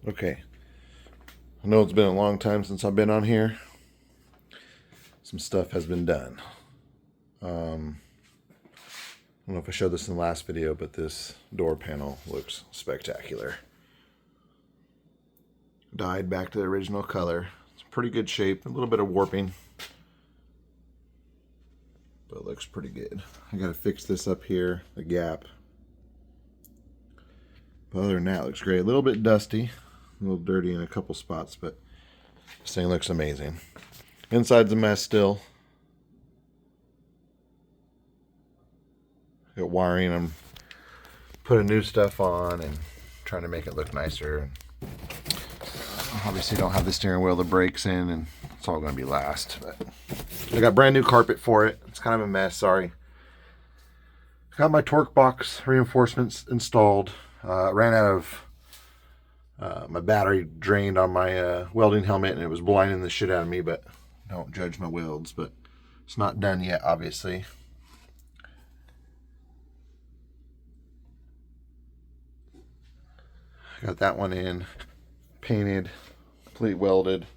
Okay, I know it's been a long time since I've been on here. Some stuff has been done. I don't know if I showed this in the last video, but this door panel looks spectacular. Dyed back to the original color. It's in pretty good shape. A little bit of warping, but it looks pretty good. I gotta fix this up here, the gap. But other than that, it looks great. A little bit dusty, a little dirty in a couple spots, but this thing looks amazing. Inside's a mess still. Got wiring. I'm putting new stuff on and trying to make it look nicer. Obviously don't have the steering wheel, the brakes in, and it's all going to be last. But I got brand new carpet for it. It's kind of a mess, sorry. Got my torque box reinforcements installed. Ran out of my battery drained on my welding helmet, and it was blinding the shit out of me, but don't judge my welds. But it's not done yet, obviously. Got that one in, painted, complete welded.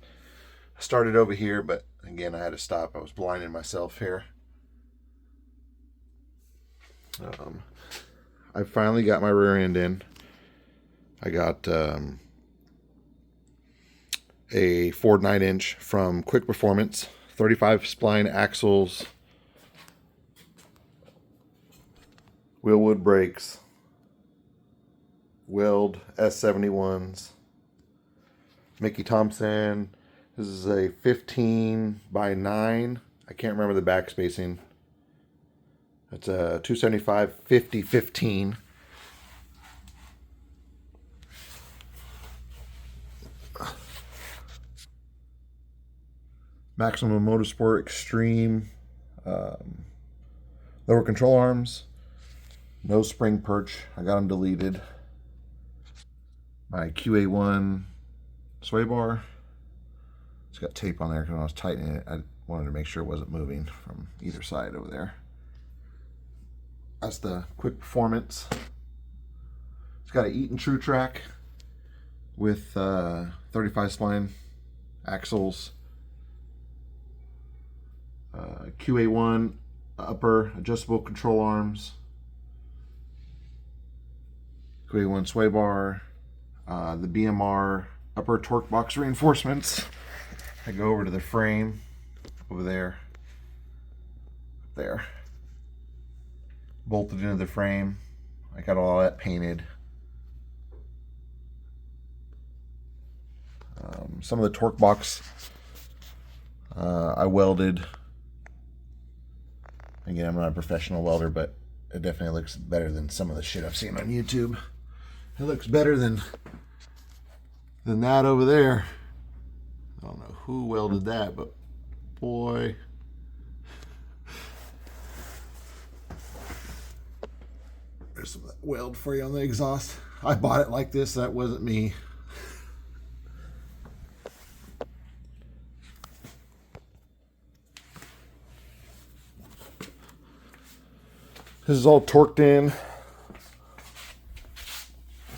I started over here, but again, I had to stop. I was blinding myself here. I finally got my rear end in. I got a Ford 9-inch from Quick Performance, 35 spline axles, wheelwood brakes, Weld S71s, Mickey Thompson. This is a 15 by 9. I can't remember the back spacing. It's a 275 50 15. Maximum Motorsport Extreme. Lower control arms. No spring perch. I got them deleted. My QA1 sway bar. It's got tape on there because when I was tightening it, I wanted to make sure it wasn't moving from either side over there. That's the Quick Performance. It's got an Eaton True Track with 35 spline axles. QA1 upper adjustable control arms. QA1 sway bar. The BMR upper torque box reinforcements. I go over to the frame over there. There. Bolted into the frame. I got all that painted. Some of the torque box I welded. Again, I'm not a professional welder, but it definitely looks better than some of the shit I've seen on YouTube. It looks better than that over there. I don't know who welded that, but boy. There's some weld for you on the exhaust. I bought it like this. That wasn't me. This is all torqued in.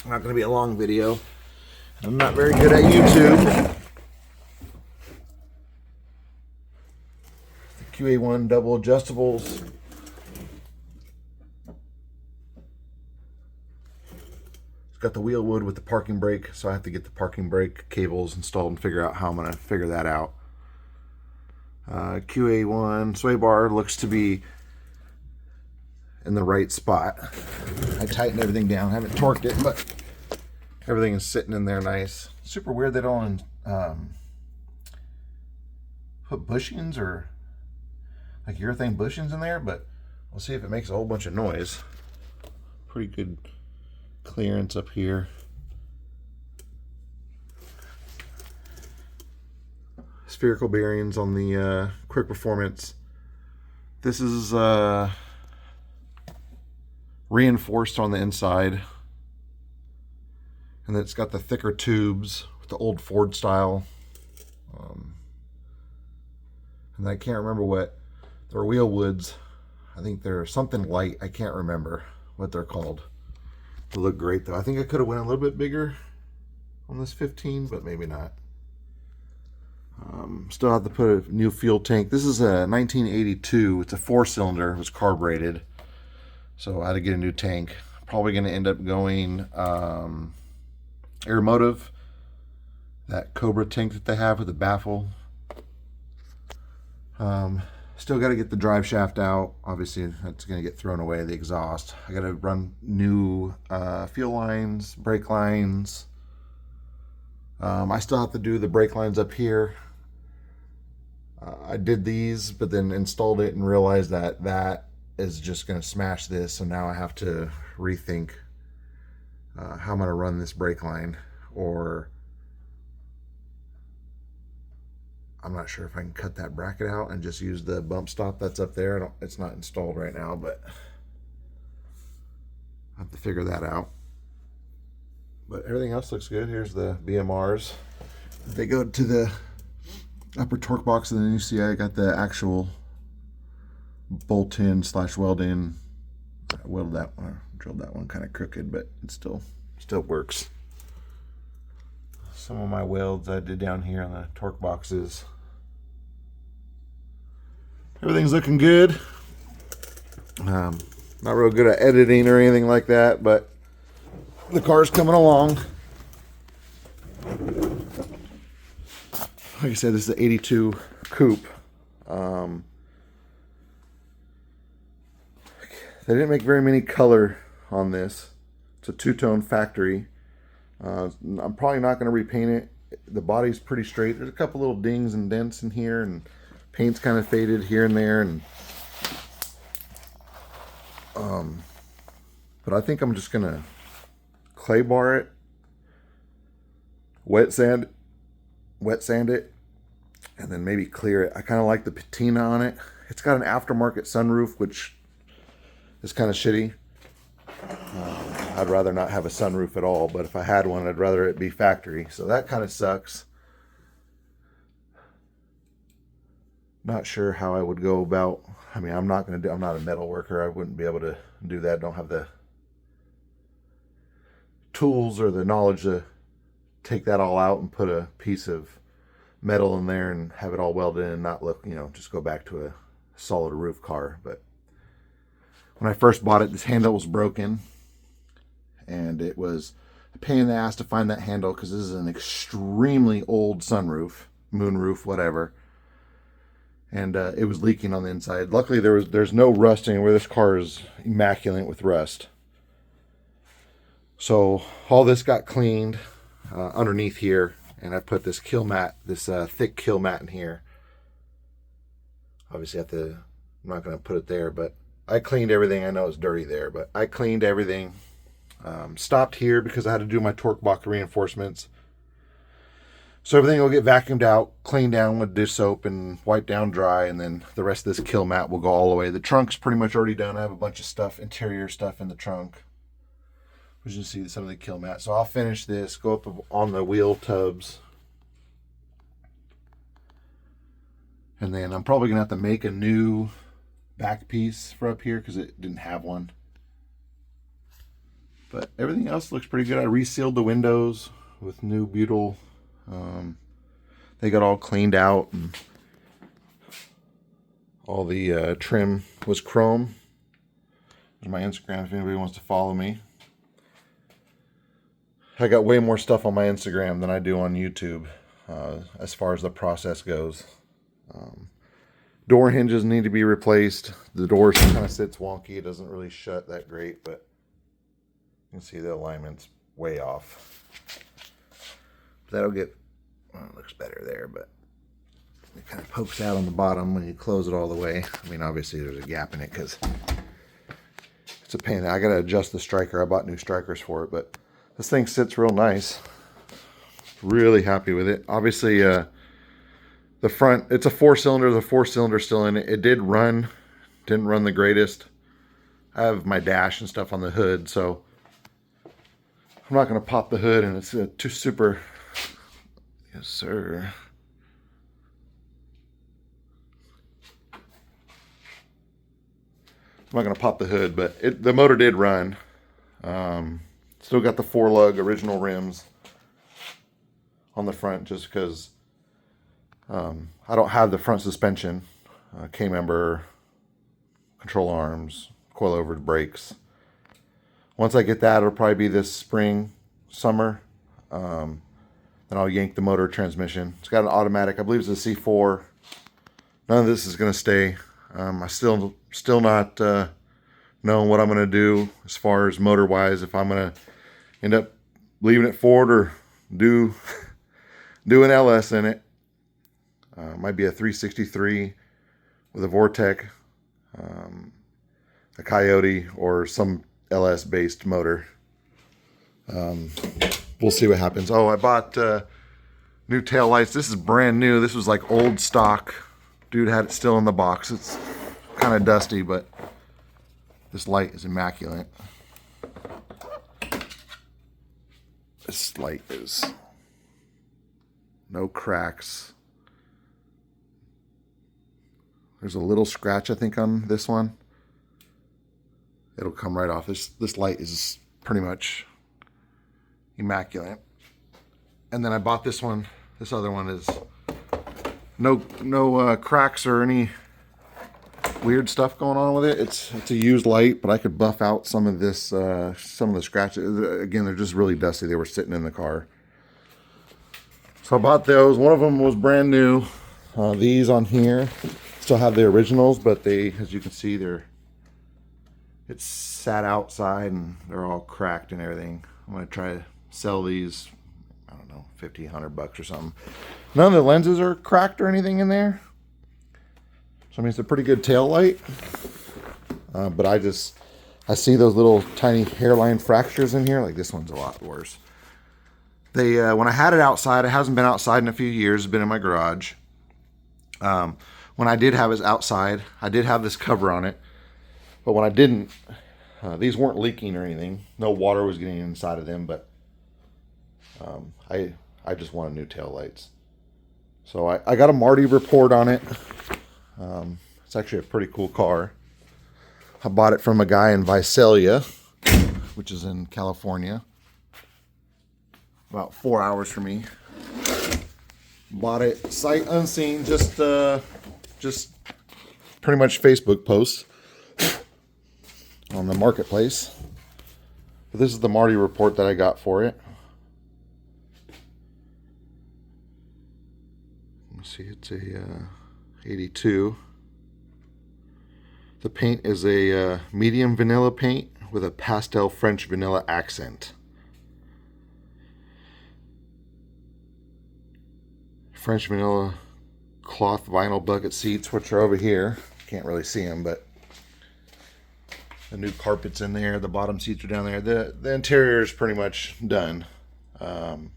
Not going to be a long video. I'm not very good at YouTube. The QA1 double adjustables. It's got the wheel wood with the parking brake, so I have to get the parking brake cables installed and figure out how I'm going to figure that out. QA1 sway bar looks to be in the right spot. I tightened everything down. I haven't torqued it, but everything is sitting in there nice. Super weird they don't put bushings or like urethane bushings in there, but we'll see if it makes a whole bunch of noise. Pretty good clearance up here. Spherical bearings on the Quick Performance. This is reinforced on the inside, and then it's got the thicker tubes with the old Ford style, and I can't remember what they're, wheel woods. I think they're something light. I can't remember what they're called. They look great though. I think I could have went a little bit bigger on this 15, but maybe not. Still have to put a new fuel tank. This is a 1982. It's a 4-cylinder. It was carbureted, so I had to get a new tank. Probably going to end up going Aeromotive, that Cobra tank that they have with the baffle. Still got to get the drive shaft out. Obviously, that's going to get thrown away, the exhaust. I got to run new fuel lines, brake lines. I still have to do the brake lines up here. I did these, but then installed it and realized that that is just going to smash this. So now I have to rethink how I'm going to run this brake line, or I'm not sure if I can cut that bracket out and just use the bump stop that's up there. It's not installed right now, but I have to figure that out. But everything else looks good. Here's the BMRs. They go to the upper torque box, and then you see I got the actual bolt in / weld in. I welded that one, drilled that one kind of crooked, but it still works. Some of my welds I did down here on the torque boxes. Everything's looking good. Not real good at editing or anything like that, but the car's coming along. Like I said, this is the 82 coupe. They didn't make very many color on this. It's a two-tone factory. I'm probably not going to repaint it. The body's pretty straight. There's a couple little dings and dents in here, and paint's kind of faded here and there. And but I think I'm just going to clay bar it, wet sand it, and then maybe clear it. I kind of like the patina on it. It's got an aftermarket sunroof, which is kind of shitty. I'd rather not have a sunroof at all, but if I had one, I'd rather it be factory. So that kind of sucks. Not sure how I would go about. I mean, I'm not a metal worker. I wouldn't be able to do that. Don't have the tools or the knowledge to take that all out and put a piece of metal in there and have it all welded in and not look, just go back to a solid roof car. But when I first bought it, this handle was broken, and it was a pain in the ass to find that handle because this is an extremely old sunroof, moonroof, whatever, and it was leaking on the inside. Luckily, there's no rust anywhere. This car is immaculate with rust. So all this got cleaned underneath here, and I put this kill mat, this thick kill mat in here. Obviously, I'm not going to put it there, but I cleaned everything. I know it's dirty there, but I cleaned everything. Stopped here because I had to do my torque box reinforcements. So everything will get vacuumed out, cleaned down with dish soap and wiped down dry, and then the rest of this kill mat will go all the way. The trunk's pretty much already done. I have a bunch of stuff, interior stuff in the trunk. As you can see, some of the kill mat. So I'll finish this, go up on the wheel tubs. And then I'm probably going to have to make a new back piece for up here because it didn't have one. But everything else looks pretty good. I resealed the windows with new butyl. They got all cleaned out, and all the trim was chrome. There's my Instagram if anybody wants to follow me. I got way more stuff on my Instagram than I do on YouTube as far as the process goes. Door hinges need to be replaced. The door kind of sits wonky. It doesn't really shut that great, but you can see the alignment's way off. That'll get, well, it looks better there, but it kind of pokes out on the bottom when you close it all the way. I mean, obviously there's a gap in it because it's a pain. I got to adjust the striker. I bought new strikers for it, but this thing sits real nice. Really happy with it. Obviously, the front, it's a 4-cylinder. The 4-cylinder's still in it. It didn't run the greatest. I have my dash and stuff on the hood, so I'm not going to pop the hood, and it's too super. Yes, sir. I'm not going to pop the hood, but the motor did run. Still got the 4-lug original rims. on the front just because I don't have the front suspension, K-member, control arms, coilover brakes. Once I get that, it'll probably be this spring, summer. Then I'll yank the motor transmission. It's got an automatic. I believe it's a C4. None of this is going to stay. I still not knowing what I'm going to do as far as motor wise. If I'm going to end up leaving it forward or do an LS in it. Might be a 363 with a Vortec, a Coyote, or some LS based motor. We'll see what happens. Oh, I bought new tail lights. This is brand new. This was like old stock. Dude had it still in the box. It's kind of dusty, but this light is immaculate. This light is no cracks. There's a little scratch, I think, on this one. It'll come right off. This light is pretty much immaculate. And then I bought this one. This other one is no cracks or any weird stuff going on with it. It's a used light, but I could buff out some of this, some of the scratches. Again, they're just really dusty. They were sitting in the car. So I bought those. One of them was brand new. These on here still have the originals, but they, as you can see, it's sat outside and they're all cracked and everything. I'm gonna try to sell these, I don't know, $50, $100 or something. None of the lenses are cracked or anything in there. So I mean, it's a pretty good tail light. But I see those little tiny hairline fractures in here. Like this one's a lot worse. They when I had it outside, it hasn't been outside in a few years. It's been in my garage. When I did have it outside, I did have this cover on it. But when I didn't, these weren't leaking or anything. No water was getting inside of them, but I just wanted new tail lights. So I got a Marty report on it. It's actually a pretty cool car. I bought it from a guy in Visalia, which is in California. About 4 hours from me. Bought it sight unseen, just pretty much Facebook posts on the marketplace. But this is the Marty report that I got for it. Let me see, it's a 82. The paint is a medium vanilla paint with a pastel French vanilla accent. French vanilla cloth vinyl bucket seats, which are over here. Can't really see them, but the new carpet's in there. The bottom seats are down there. The interior is pretty much done. The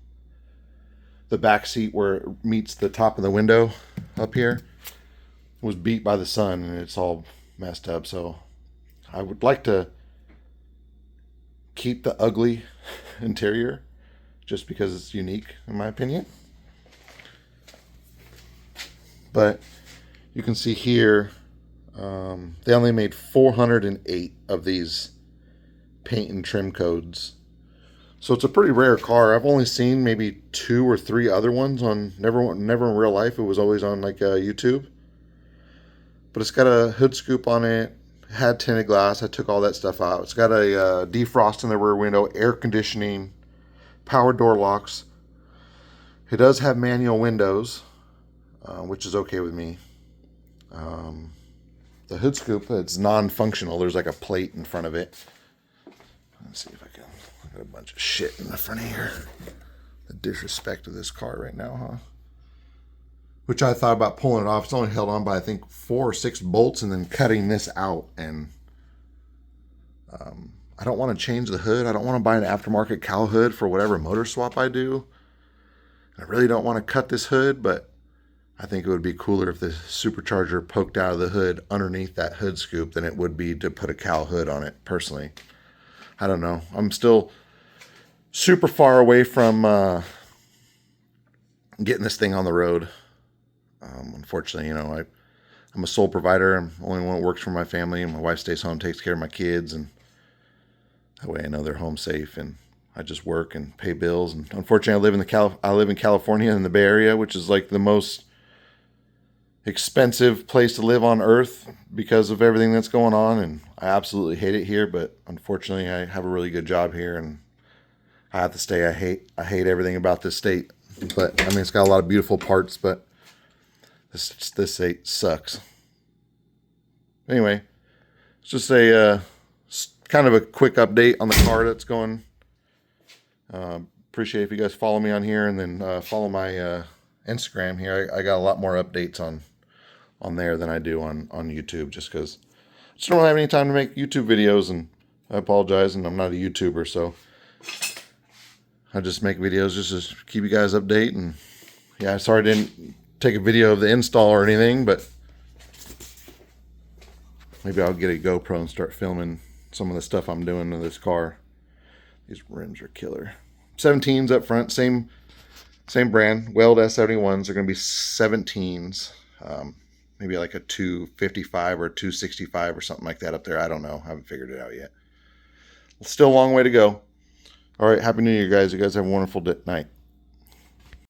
back seat where it meets the top of the window up here was beat by the sun and it's all messed up. So I would like to keep the ugly interior just because it's unique in my opinion. But you can see here, they only made 408 of these paint and trim codes. So it's a pretty rare car. I've only seen maybe 2 or 3 other ones on, never in real life. It was always on like YouTube. But it's got a hood scoop on it. It had tinted glass. I took all that stuff out. It's got a defrost in the rear window, air conditioning, power door locks. It does have manual windows. Which is okay with me. The hood scoop, it's non-functional. There's like a plate in front of it. Let's see if I can. I got a bunch of shit in the front of here. The disrespect of this car right now, huh? Which I thought about pulling it off. It's only held on by I think 4 or 6 bolts and then cutting this out. And I don't want to change the hood. I don't want to buy an aftermarket cowl hood for whatever motor swap I do. I really don't want to cut this hood, but I think it would be cooler if the supercharger poked out of the hood underneath that hood scoop than it would be to put a cowl hood on it, personally. I don't know. I'm still super far away from getting this thing on the road. Unfortunately, you know, I'm a sole provider. I'm the only one that works for my family, and my wife stays home, takes care of my kids, and that way I know they're home safe. And I just work and pay bills. And unfortunately, I live in California in the Bay Area, which is like the most expensive place to live on earth because of everything that's going on, and I absolutely hate it here, but unfortunately I have a really good job here and I have to stay. I hate everything about this state, but I mean, it's got a lot of beautiful parts, but this state sucks. Anyway, it's just a kind of a quick update on the car that's going. Appreciate if you guys follow me on here, and then follow my Instagram here. I got a lot more updates on there than I do on YouTube, just because I just don't really have any time to make YouTube videos, and I apologize, and I'm not a YouTuber, so I just make videos just to keep you guys updated. And yeah, sorry I didn't take a video of the install or anything, but maybe I'll get a GoPro and start filming some of the stuff I'm doing to this car. These rims are killer. 17s up front, same brand. Weld S71s are going to be 17s. Maybe like a 255 or 265 or something like that up there. I don't know. I haven't figured it out yet. Still a long way to go. All right. Happy New Year, guys. You guys have a wonderful night.